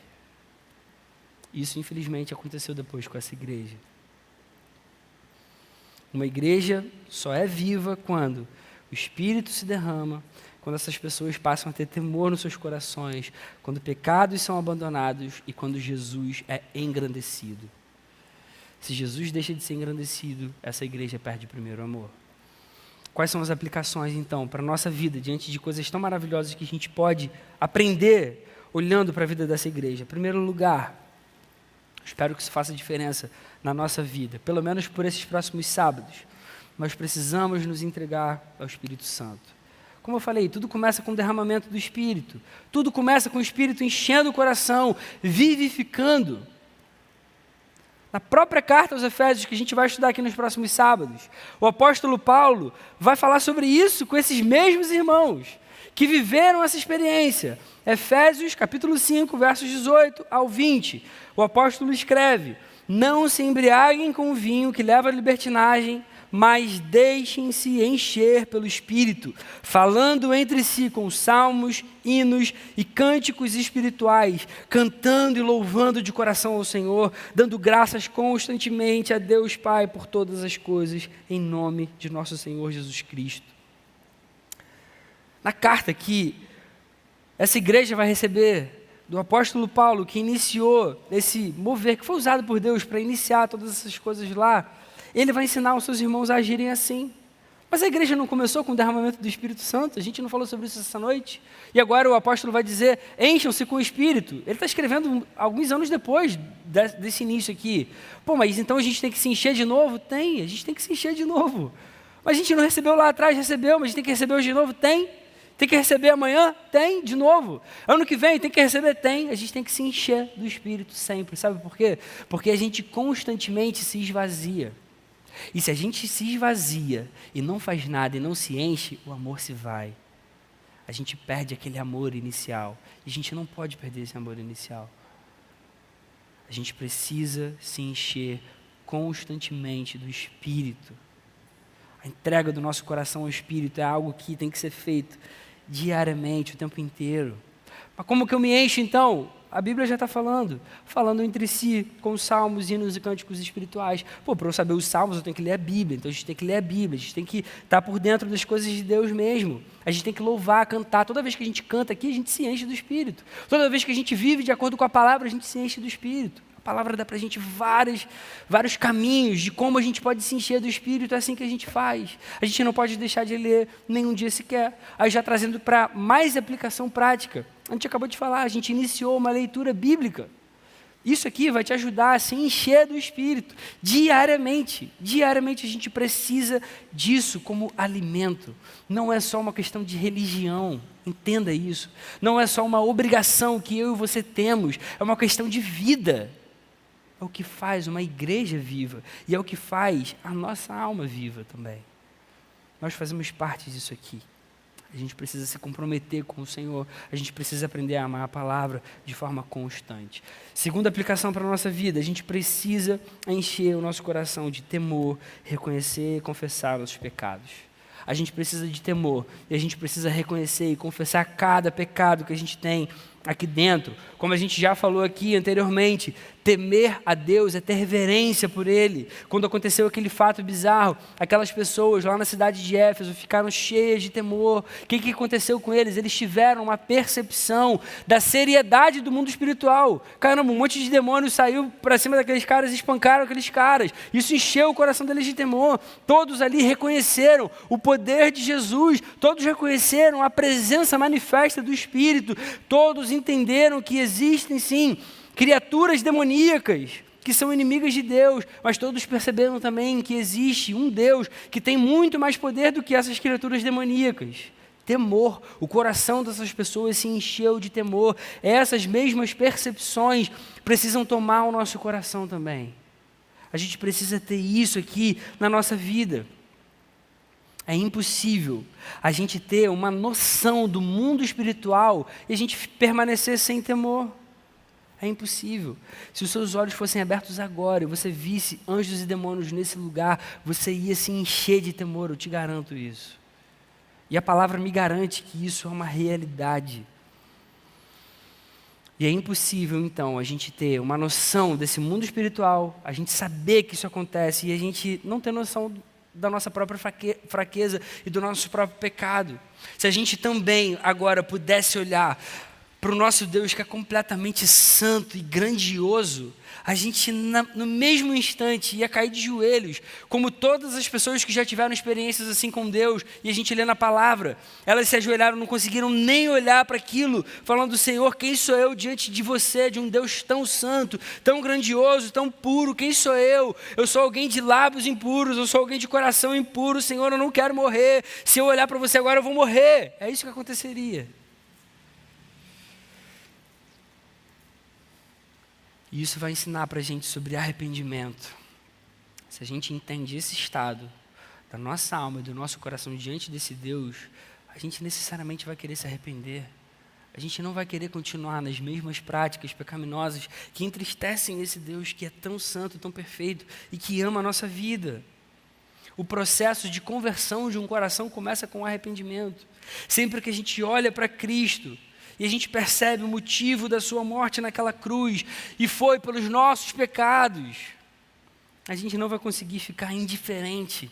Isso, infelizmente, aconteceu depois com essa igreja. Uma igreja só é viva quando o Espírito se derrama, quando essas pessoas passam a ter temor nos seus corações, quando pecados são abandonados e quando Jesus é engrandecido. Se Jesus deixa de ser engrandecido, essa igreja perde o primeiro amor. Quais são as aplicações, então, para a nossa vida, diante de coisas tão maravilhosas que a gente pode aprender olhando para a vida dessa igreja? Em primeiro lugar, espero que isso faça diferença na nossa vida, pelo menos por esses próximos sábados. Nós precisamos nos entregar ao Espírito Santo. Como eu falei, tudo começa com o derramamento do Espírito. Tudo começa com o Espírito enchendo o coração, vivificando. Na própria carta aos Efésios, que a gente vai estudar aqui nos próximos sábados, o apóstolo Paulo vai falar sobre isso com esses mesmos irmãos que viveram essa experiência. Efésios, capítulo 5, versos 18 ao 20. O apóstolo escreve, não se embriaguem com o vinho que leva à libertinagem, mas deixem-se encher pelo Espírito, falando entre si com salmos, hinos e cânticos espirituais, cantando e louvando de coração ao Senhor, dando graças constantemente a Deus Pai por todas as coisas, em nome de nosso Senhor Jesus Cristo. Na carta que essa igreja vai receber do apóstolo Paulo, que iniciou esse mover, que foi usado por Deus para iniciar todas essas coisas lá, ele vai ensinar os seus irmãos a agirem assim. Mas a igreja não começou com o derramamento do Espírito Santo? A gente não falou sobre isso essa noite? E agora o apóstolo vai dizer, encham-se com o Espírito. Ele está escrevendo alguns anos depois desse início aqui. Pô, mas então a gente tem que se encher de novo? Tem, a gente tem que se encher de novo. Mas a gente não recebeu lá atrás, recebeu, mas a gente tem que receber hoje de novo? Tem. Tem que receber amanhã? Tem, de novo. Ano que vem, tem que receber? Tem. A gente tem que se encher do Espírito sempre. Sabe por quê? Porque a gente constantemente se esvazia. E se a gente se esvazia e não faz nada e não se enche, o amor se vai. A gente perde aquele amor inicial. E a gente não pode perder esse amor inicial. A gente precisa se encher constantemente do Espírito. A entrega do nosso coração ao Espírito é algo que tem que ser feito diariamente, o tempo inteiro. Mas como que eu me encho então? A Bíblia já está falando entre si, com salmos, hinos e cânticos espirituais. Pô, para eu saber os salmos, eu tenho que ler a Bíblia. Então a gente tem que ler a Bíblia, a gente tem que estar por dentro das coisas de Deus mesmo. A gente tem que louvar, cantar. Toda vez que a gente canta aqui, a gente se enche do Espírito. Toda vez que a gente vive de acordo com a palavra, a gente se enche do Espírito. palavra dá para a gente vários caminhos de como a gente pode se encher do Espírito, é assim que a gente faz. A gente não pode deixar de ler nenhum dia sequer. Aí já trazendo para mais aplicação prática, a gente acabou de falar, a gente iniciou uma leitura bíblica. Isso aqui vai te ajudar a se encher do Espírito diariamente. Diariamente a gente precisa disso como alimento. Não é só uma questão de religião, entenda isso. Não é só uma obrigação que eu e você temos, é uma questão de vida. É o que faz uma igreja viva e é o que faz a nossa alma viva também. Nós fazemos parte disso aqui. A gente precisa se comprometer com o Senhor. A gente precisa aprender a amar a palavra de forma constante. Segunda aplicação para a nossa vida, a gente precisa encher o nosso coração de temor, reconhecer e confessar nossos pecados. A gente precisa de temor e a gente precisa reconhecer e confessar cada pecado que a gente tem aqui dentro. Como a gente já falou aqui anteriormente, temer a Deus é ter reverência por Ele. Quando aconteceu aquele fato bizarro, aquelas pessoas lá na cidade de Éfeso ficaram cheias de temor. O que aconteceu com eles? Eles tiveram uma percepção da seriedade do mundo espiritual. Caramba, um monte de demônios saiu para cima daqueles caras e espancaram aqueles caras. Isso encheu o coração deles de temor. Todos ali reconheceram o poder de Jesus. Todos reconheceram a presença manifesta do Espírito. Todos entenderam que existem sim criaturas demoníacas que são inimigas de Deus, mas todos perceberam também que existe um Deus que tem muito mais poder do que essas criaturas demoníacas. Temor, o coração dessas pessoas se encheu de temor. Essas mesmas percepções precisam tomar o nosso coração também. A gente precisa ter isso aqui na nossa vida. É impossível a gente ter uma noção do mundo espiritual e a gente permanecer sem temor. É impossível. Se os seus olhos fossem abertos agora e você visse anjos e demônios nesse lugar, você ia se encher de temor, eu te garanto isso. E a palavra me garante que isso é uma realidade. E é impossível, então, a gente ter uma noção desse mundo espiritual, a gente saber que isso acontece e a gente não ter noção da nossa própria fraqueza e do nosso próprio pecado. Se a gente também agora pudesse olhar para o nosso Deus que é completamente santo e grandioso, a gente no mesmo instante ia cair de joelhos, como todas as pessoas que já tiveram experiências assim com Deus, e a gente lê na palavra, elas se ajoelharam, não conseguiram nem olhar para aquilo, falando: Senhor, quem sou eu diante de você, de um Deus tão santo, tão grandioso, tão puro, quem sou eu? Eu sou alguém de lábios impuros, eu sou alguém de coração impuro, Senhor, eu não quero morrer, se eu olhar para você agora eu vou morrer. É isso que aconteceria. E isso vai ensinar para a gente sobre arrependimento. Se a gente entende esse estado da nossa alma e do nosso coração diante desse Deus, a gente necessariamente vai querer se arrepender. A gente não vai querer continuar nas mesmas práticas pecaminosas que entristecem esse Deus que é tão santo, tão perfeito e que ama a nossa vida. O processo de conversão de um coração começa com arrependimento. Sempre que a gente olha para Cristo e a gente percebe o motivo da sua morte naquela cruz, e foi pelos nossos pecados, a gente não vai conseguir ficar indiferente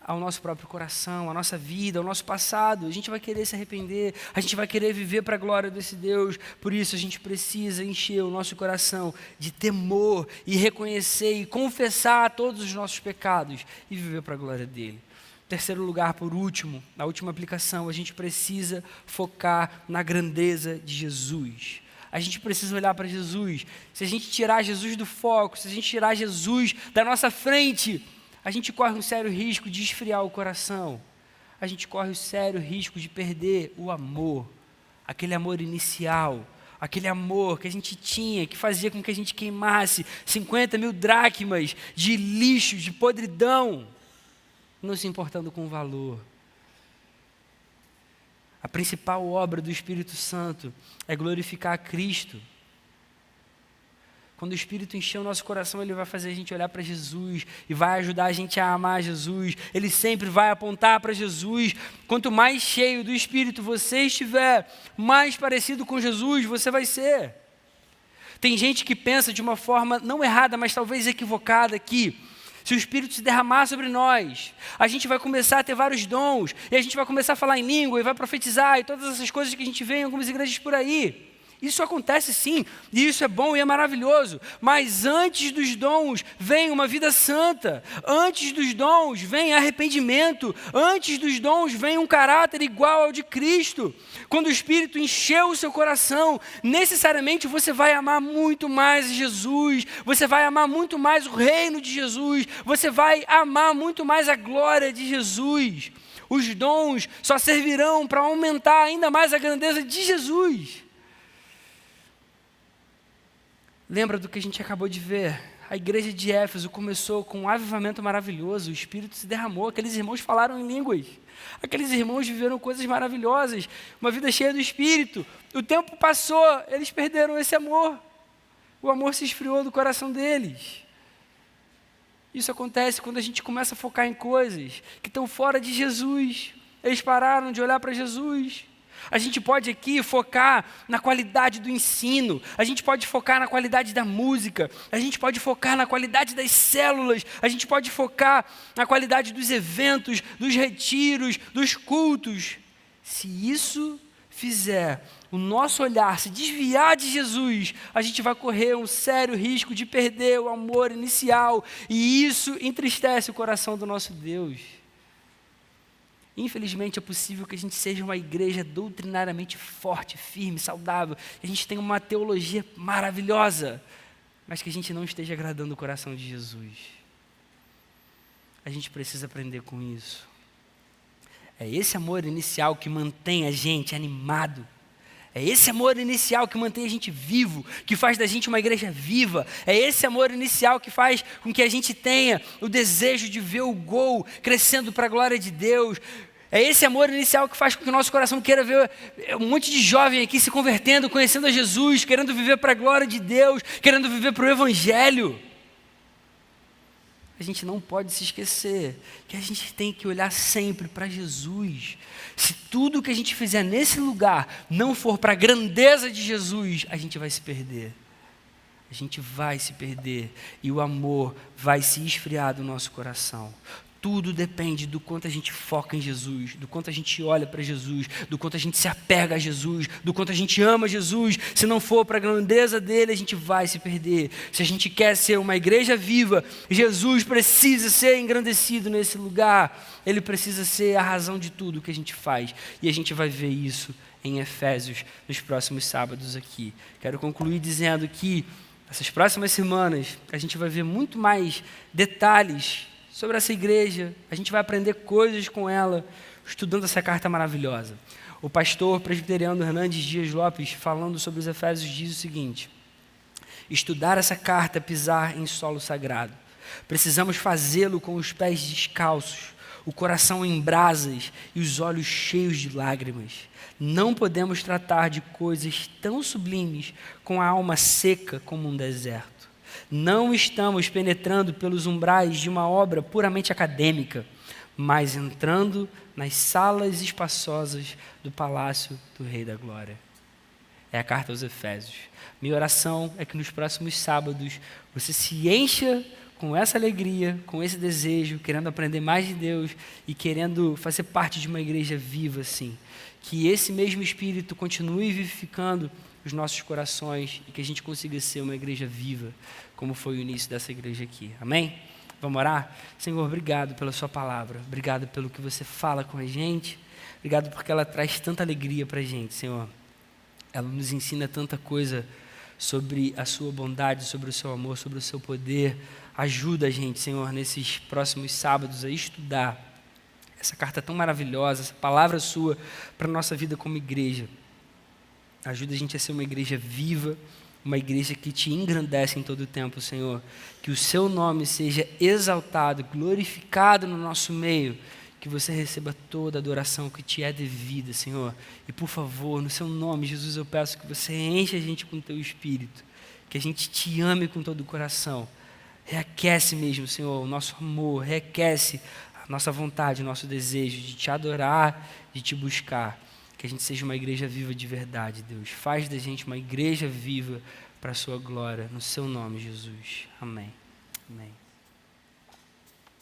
ao nosso próprio coração, à nossa vida, ao nosso passado. A gente vai querer se arrepender, a gente vai querer viver para a glória desse Deus. Por isso a gente precisa encher o nosso coração de temor e reconhecer e confessar todos os nossos pecados e viver para a glória dele. Terceiro lugar, por último, na última aplicação, a gente precisa focar na grandeza de Jesus. A gente precisa olhar para Jesus. Se a gente tirar Jesus do foco, se a gente tirar Jesus da nossa frente, a gente corre um sério risco de esfriar o coração. A gente corre o sério risco de perder o amor, aquele amor inicial, aquele amor que a gente tinha, que fazia com que a gente queimasse 50 mil dracmas de lixo, de podridão, não se importando com o valor. A principal obra do Espírito Santo é glorificar a Cristo. Quando o Espírito encher o nosso coração, ele vai fazer a gente olhar para Jesus e vai ajudar a gente a amar Jesus. Ele sempre vai apontar para Jesus. Quanto mais cheio do Espírito você estiver, mais parecido com Jesus você vai ser. Tem gente que pensa de uma forma não errada, mas talvez equivocada, que se o Espírito se derramar sobre nós, a gente vai começar a ter vários dons, e a gente vai começar a falar em língua, e vai profetizar, e todas essas coisas que a gente vê em algumas igrejas por aí. Isso acontece sim, e isso é bom e é maravilhoso, mas antes dos dons vem uma vida santa, antes dos dons vem arrependimento, antes dos dons vem um caráter igual ao de Cristo. Quando o Espírito encheu o seu coração, necessariamente você vai amar muito mais Jesus, você vai amar muito mais o reino de Jesus, você vai amar muito mais a glória de Jesus. Os dons só servirão para aumentar ainda mais a grandeza de Jesus. Lembra do que a gente acabou de ver? A igreja de Éfeso começou com um avivamento maravilhoso, o Espírito se derramou, aqueles irmãos falaram em línguas, aqueles irmãos viveram coisas maravilhosas, uma vida cheia do Espírito. O tempo passou, eles perderam esse amor, o amor se esfriou do coração deles. Isso acontece quando a gente começa a focar em coisas que estão fora de Jesus. Eles pararam de olhar para Jesus. A gente pode aqui focar na qualidade do ensino, a gente pode focar na qualidade da música, a gente pode focar na qualidade das células, a gente pode focar na qualidade dos eventos, dos retiros, dos cultos. Se isso fizer o nosso olhar se desviar de Jesus, a gente vai correr um sério risco de perder o amor inicial, e isso entristece o coração do nosso Deus. Infelizmente é possível que a gente seja uma igreja doutrinariamente forte, firme, saudável, que a gente tenha uma teologia maravilhosa, mas que a gente não esteja agradando o coração de Jesus. A gente precisa aprender com isso. É esse amor inicial que mantém a gente animado. É esse amor inicial que mantém a gente vivo, que faz da gente uma igreja viva. É esse amor inicial que faz com que a gente tenha o desejo de ver o gol crescendo para a glória de Deus. É esse amor inicial que faz com que o nosso coração queira ver um monte de jovem aqui se convertendo, conhecendo a Jesus, querendo viver para a glória de Deus, querendo viver para o Evangelho. A gente não pode se esquecer que a gente tem que olhar sempre para Jesus. Se tudo que a gente fizer nesse lugar não for para a grandeza de Jesus, a gente vai se perder. A gente vai se perder e o amor vai se esfriar do nosso coração. Tudo depende do quanto a gente foca em Jesus, do quanto a gente olha para Jesus, do quanto a gente se apega a Jesus, do quanto a gente ama Jesus. Se não for para a grandeza dele, a gente vai se perder. Se a gente quer ser uma igreja viva, Jesus precisa ser engrandecido nesse lugar. Ele precisa ser a razão de tudo que a gente faz. E a gente vai ver isso em Efésios nos próximos sábados aqui. Quero concluir dizendo que essas próximas semanas a gente vai ver muito mais detalhes sobre essa igreja, a gente vai aprender coisas com ela, estudando essa carta maravilhosa. O pastor presbiteriano Hernandes Dias Lopes, falando sobre os Efésios, diz o seguinte: estudar essa carta é pisar em solo sagrado. Precisamos fazê-lo com os pés descalços, o coração em brasas e os olhos cheios de lágrimas. Não podemos tratar de coisas tão sublimes com a alma seca como um deserto. Não estamos penetrando pelos umbrais de uma obra puramente acadêmica, mas entrando nas salas espaçosas do palácio do Rei da Glória. É a carta aos Efésios. Minha oração é que nos próximos sábados você se encha com essa alegria, com esse desejo, querendo aprender mais de Deus e querendo fazer parte de uma igreja viva, assim. Que esse mesmo Espírito continue vivificando os nossos corações e que a gente consiga ser uma igreja viva, como foi o início dessa igreja aqui. Amém? Vamos orar? Senhor, obrigado pela sua palavra, obrigado pelo que você fala com a gente, obrigado porque ela traz tanta alegria para a gente, Senhor. Ela nos ensina tanta coisa sobre a sua bondade, sobre o seu amor, sobre o seu poder. Ajuda a gente, Senhor, nesses próximos sábados a estudar essa carta tão maravilhosa, essa palavra sua para a nossa vida como igreja. Ajuda a gente a ser uma igreja viva, uma igreja que te engrandece em todo o tempo, Senhor. Que o seu nome seja exaltado, glorificado no nosso meio. Que você receba toda a adoração que te é devida, Senhor. E por favor, no seu nome, Jesus, eu peço que você enche a gente com o teu Espírito. Que a gente te ame com todo o coração. Reaquece mesmo, Senhor, o nosso amor. Reaquece a nossa vontade, o nosso desejo de te adorar, de te buscar. Que a gente seja uma igreja viva de verdade, Deus. Faz da gente uma igreja viva para a sua glória. No seu nome, Jesus. Amém. Amém.